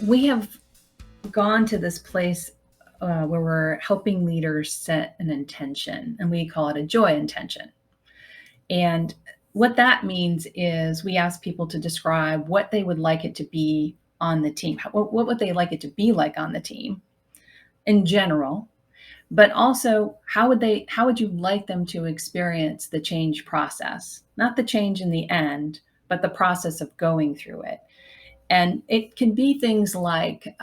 we have gone to this place where we're helping leaders set an intention, and we call it a joy intention. And what that means is we ask people to describe what they would like it to be on the team. What would they like it to be like on the team in general? But also, how would you like them to experience the change process? Not the change in the end, but the process of going through it. And it can be things like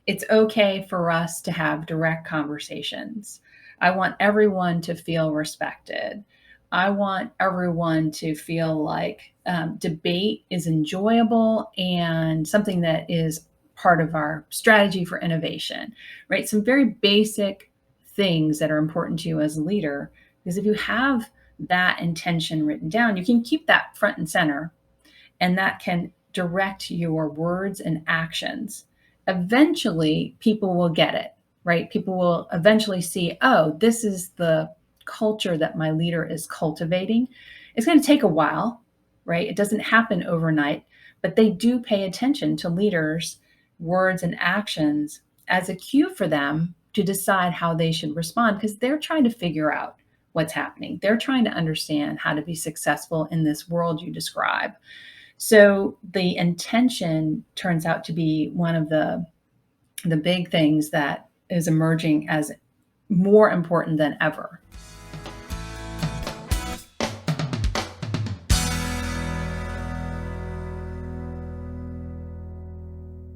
it's okay for us to have direct conversations. I want everyone to feel respected. I want everyone to feel like debate is enjoyable and something that is part of our strategy for innovation, right? Some very basic things that are important to you as a leader, because if you have that intention written down, you can keep that front and center, and that can direct your words and actions. Eventually, people will get it, right? People will eventually see, oh, this is the culture that my leader is cultivating. It's going to take a while, right? It doesn't happen overnight, but they do pay attention to leaders' words and actions as a cue for them to decide how they should respond, because they're trying to figure out what's happening. They're trying to understand how to be successful in this world you describe. So the intention turns out to be one of the big things that is emerging as more important than ever.